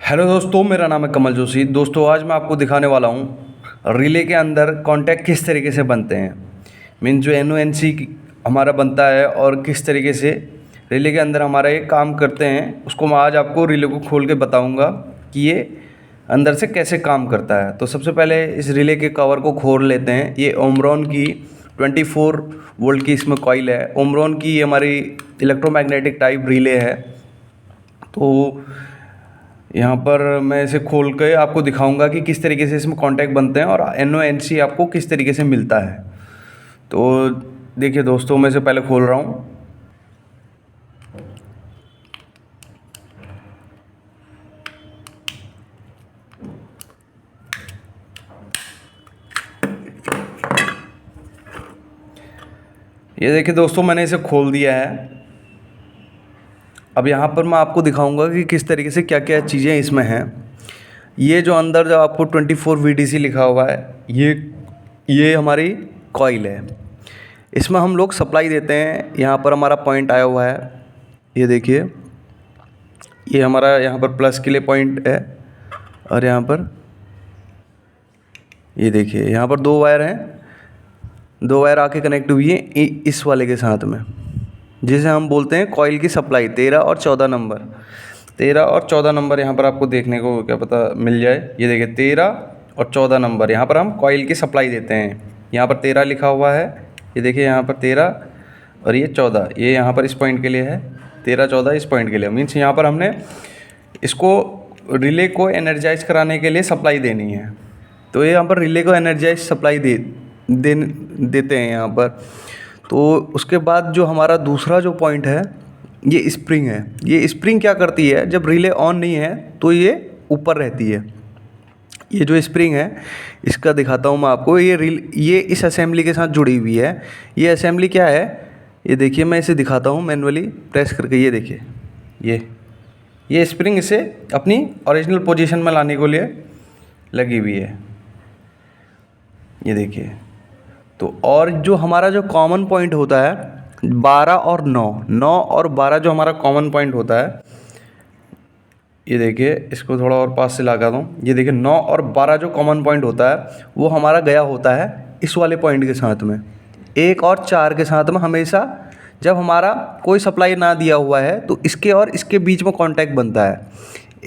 Hello दोस्तों, मेरा नाम है कमल जोशी। दोस्तों, आज मैं आपको दिखाने वाला हूँ रिले के अंदर कॉन्टैक्ट किस तरीके से बनते हैं। मीन जो NONC हमारा बनता है और किस तरीके से रिले के अंदर हमारा ये काम करते हैं, उसको मैं आज आपको रिले को खोल के बताऊँगा कि ये अंदर से कैसे काम करता है। तो सबसे पहले इस रिले के कवर को खोल लेते हैं। ये ओमरॉन की 24 वोल्ट की इसमें कॉइल है। ओमरॉन की ये हमारी इलेक्ट्रोमैग्नेटिक टाइप रिले है। तो यहाँ पर मैं इसे खोल के आपको दिखाऊंगा कि किस तरीके से इसमें कॉन्टैक्ट बनते हैं और NONC आपको किस तरीके से मिलता है। तो देखिए दोस्तों, मैं इसे पहले खोल रहा हूँ। ये देखिए दोस्तों, मैंने इसे खोल दिया है। अब यहाँ पर मैं आपको दिखाऊंगा कि किस तरीके से क्या क्या चीज़ें इसमें हैं। ये जो अंदर जो आपको 24 VDC लिखा हुआ है, ये हमारी कॉइल है। इसमें हम लोग सप्लाई देते हैं। यहाँ पर हमारा पॉइंट आया हुआ है, ये देखिए। ये हमारा यहाँ पर प्लस के लिए पॉइंट है और यहाँ पर ये देखिए, यहाँ पर दो वायर हैं। दो वायर आके कनेक्ट हुई है इस वाले के साथ में, जिसे हम बोलते हैं कॉइल की सप्लाई। 13 और 14 नंबर, 13 और 14 नंबर यहाँ पर आपको देखने को क्या पता मिल जाए। ये देखिए 13 और 14 नंबर, यहाँ पर हम कॉइल की सप्लाई देते हैं। यहाँ पर 13 लिखा हुआ है, ये देखिए यहाँ पर 13 और ये 14, ये यहाँ पर इस पॉइंट के लिए है। 13 14 इस पॉइंट के लिए। मीन्स यहाँ पर हमने इसको रिले को एनर्जाइज कराने के लिए सप्लाई देनी है। तो ये यहाँ पर रिले को एनर्जाइज सप्लाई देते हैं यहाँ पर। तो उसके बाद जो हमारा दूसरा जो पॉइंट है, ये स्प्रिंग है। ये स्प्रिंग क्या करती है, जब रिले ऑन नहीं है तो ये ऊपर रहती है। ये जो स्प्रिंग है, इसका दिखाता हूँ मैं आपको। ये इस असेंबली के साथ जुड़ी हुई है। ये असेंबली क्या है, ये देखिए, मैं इसे दिखाता हूँ मैनुअली प्रेस करके। ये देखिए, ये स्प्रिंग इसे अपनी ओरिजिनल पोजीशन में लाने के लिए लगी हुई है, ये देखिए। तो और जो हमारा जो कॉमन पॉइंट होता है 12 और 9 और 12 जो हमारा कॉमन पॉइंट होता है, ये देखिए, इसको थोड़ा और पास से लगा दूँ। ये देखिए 9 और 12 जो कॉमन पॉइंट होता है, वो हमारा गया होता है इस वाले पॉइंट के साथ में। 1 और 4 के साथ में हमेशा जब हमारा कोई सप्लाई ना दिया हुआ है तो इसके और इसके बीच में कांटेक्ट बनता है।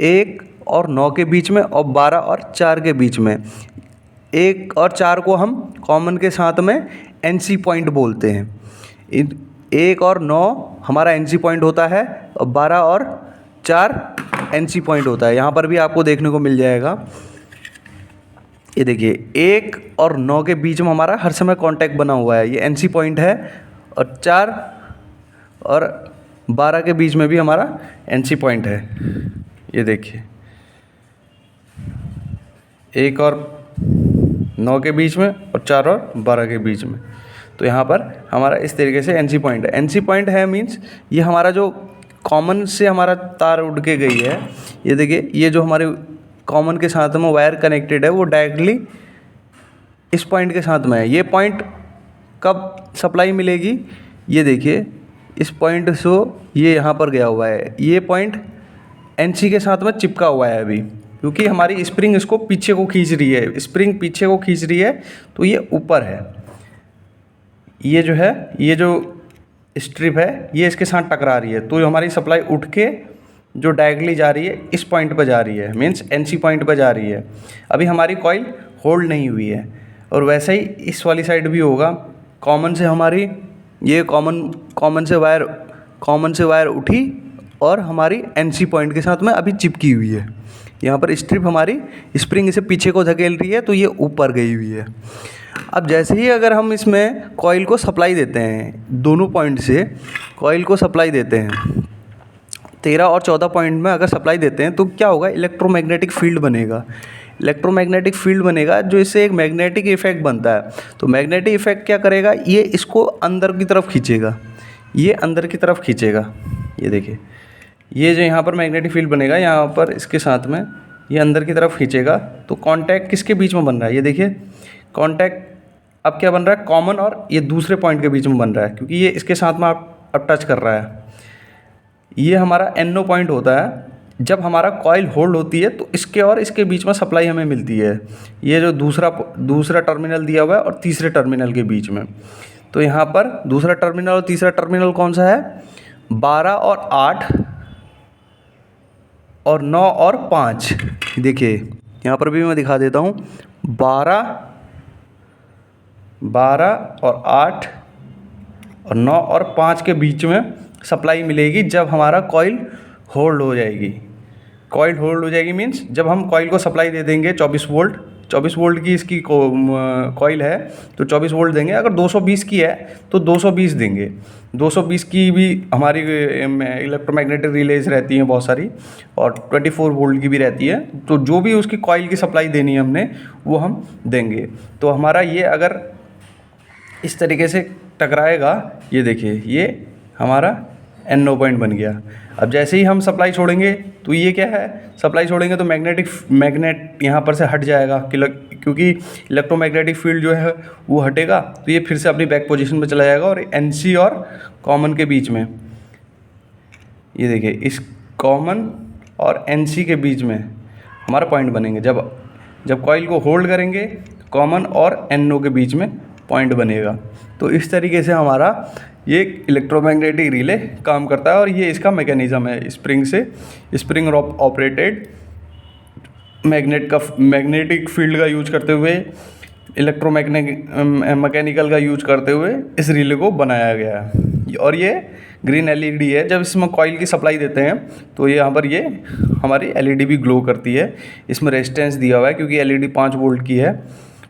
1 और 9 के बीच में और 12 और 4 के बीच में। 1 और 4 को हम कॉमन के साथ में NC पॉइंट बोलते हैं। 1 और 9 हमारा NC पॉइंट होता है और 12 और 4 NC पॉइंट होता है। यहाँ पर भी आपको देखने को मिल जाएगा। ये देखिए, 1 और 9 के बीच में हमारा हर समय कांटेक्ट बना हुआ है, ये NC पॉइंट है। और 4 और 12 के बीच में भी हमारा NC पॉइंट है। ये देखिए, 1 और 9 के बीच में और 4 और 12 के बीच में। तो यहाँ पर हमारा इस तरीके से NC पॉइंट है। NC पॉइंट है मीन्स ये हमारा जो कॉमन से हमारा तार उड़ के गई है। ये देखिए, ये जो हमारे कॉमन के साथ में वायर कनेक्टेड है, वो डायरेक्टली इस पॉइंट के साथ में है। ये पॉइंट कब सप्लाई मिलेगी, ये देखिए, इस पॉइंट से ये यहाँ पर गया हुआ है। ये पॉइंट NC के साथ में चिपका हुआ है अभी, क्योंकि हमारी स्प्रिंग इसको पीछे को खींच रही है। स्प्रिंग पीछे को खींच रही है तो ये ऊपर है। ये जो है, ये जो स्ट्रिप है, ये इसके साथ टकरा रही है। तो हमारी सप्लाई उठ के जो डायरेक्टली जा रही है इस पॉइंट पर जा रही है, मीन्स NC पॉइंट पर जा रही है। अभी हमारी कॉइल होल्ड नहीं हुई है। और वैसे ही इस वाली साइड भी होगा। कॉमन से हमारी ये कॉमन से वायर उठी और हमारी NC पॉइंट के साथ में अभी चिपकी हुई है। यहाँ पर स्ट्रिप हमारी स्प्रिंग इसे पीछे को धकेल रही है, तो ये ऊपर गई हुई है। अब जैसे ही अगर हम इसमें कॉइल को सप्लाई देते हैं, दोनों पॉइंट से कॉइल को सप्लाई देते हैं, 13 और 14 पॉइंट में अगर सप्लाई देते हैं, तो क्या होगा, इलेक्ट्रोमैग्नेटिक फील्ड बनेगा। इलेक्ट्रोमैग्नेटिक फील्ड बनेगा, जो इससे एक मैग्नेटिक इफेक्ट बनता है। तो मैग्नेटिक इफेक्ट क्या करेगा, ये इसको अंदर की तरफ खींचेगा। ये अंदर की तरफ खींचेगा। ये देखिए, ये जो यहाँ पर मैग्नेटिक फील्ड बनेगा, यहाँ पर इसके साथ में ये अंदर की तरफ खींचेगा। तो कांटेक्ट किसके बीच में बन रहा है, ये देखिए, कांटेक्ट अब क्या बन रहा है, कॉमन और ये दूसरे पॉइंट के बीच में बन रहा है, क्योंकि ये इसके साथ में अब टच कर रहा है। ये हमारा NO पॉइंट होता है। जब हमारा कॉइल होल्ड होती है तो इसके और इसके बीच में सप्लाई हमें मिलती है। ये जो दूसरा टर्मिनल दिया हुआ है और तीसरे टर्मिनल के बीच में। तो यहाँ पर दूसरा टर्मिनल और तीसरा टर्मिनल कौन सा है? 12 और 8 और 9 और 5। देखिए यहाँ पर भी मैं दिखा देता हूँ। 12 और 8 और 9 और 5 के बीच में सप्लाई मिलेगी जब हमारा कॉइल होल्ड हो जाएगी। कॉइल होल्ड हो जाएगी मीन्स जब हम कॉइल को सप्लाई दे देंगे 24 वोल्ट की इसकी कॉइल है तो 24 वोल्ट देंगे। अगर 220 की है तो 220 देंगे। 220 की भी हमारी इलेक्ट्रोमैग्नेटिक रिलेज रहती हैं बहुत सारी, और 24 वोल्ट की भी रहती है। तो जो भी उसकी कॉइल की सप्लाई देनी है हमने वो हम देंगे। तो हमारा ये अगर इस तरीके से टकराएगा, ये देखिए ये हमारा NO पॉइंट बन गया। अब जैसे ही हम सप्लाई छोड़ेंगे तो ये क्या है, सप्लाई छोड़ेंगे तो मैग्नेट यहाँ पर से हट जाएगा, क्योंकि इलेक्ट्रोमैग्नेटिक फील्ड जो है वो हटेगा तो ये फिर से अपनी बैक पोजीशन में चला जाएगा। और NC और कॉमन के बीच में, ये देखिए इस कॉमन और NC के बीच में हमारा पॉइंट बनेंगे। जब कॉइल को होल्ड करेंगे कॉमन और NO के बीच में पॉइंट बनेगा। तो इस तरीके से हमारा ये इलेक्ट्रोमैग्नेटिक रिले काम करता है। और ये इसका मैकेनिज़्म है, स्प्रिंग ऑपरेटेड मैग्नेटिक फील्ड का यूज करते हुए, मैकेनिकल का यूज करते हुए इस रिले को बनाया गया है। और ये ग्रीन LED है। जब इसमें कॉइल की सप्लाई देते हैं तो यहाँ पर ये हमारी LED भी ग्लो करती है। इसमें रेजिस्टेंस दिया हुआ है क्योंकि LED 5 वोल्ट की है,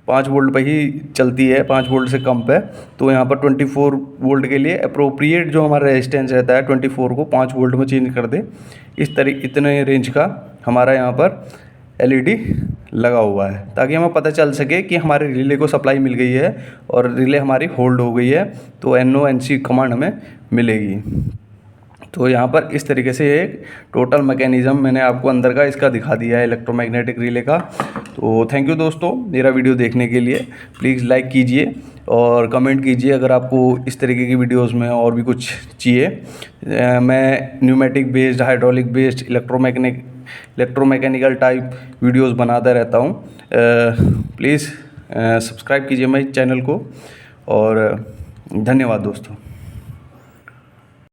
5 वोल्ट पर ही चलती है, 5 वोल्ट से कम पे। तो यहाँ पर 24 वोल्ट के लिए अप्रोप्रिएट जो हमारा रेजिस्टेंस रहता है 24 को 5 वोल्ट में चेंज कर दे, इतने रेंज का हमारा यहाँ पर LED लगा हुआ है, ताकि हमें पता चल सके कि हमारे रिले को सप्लाई मिल गई है और रिले हमारी होल्ड हो गई है, तो NO NC कमांड हमें मिलेगी। तो यहाँ पर इस तरीके से एक टोटल मैकेनिज़्म मैंने आपको अंदर का इसका दिखा दिया है इलेक्ट्रोमैग्नेटिक रिले का। तो थैंक यू दोस्तों मेरा वीडियो देखने के लिए। प्लीज़ लाइक कीजिए और कमेंट कीजिए अगर आपको इस तरीके की वीडियोस में और भी कुछ चाहिए। मैं pneumatic based, hydraulic based, electromechanical type videos बनाता रहता हूँ। प्लीज़ सब्सक्राइब कीजिए मेरे चैनल को। और धन्यवाद दोस्तों।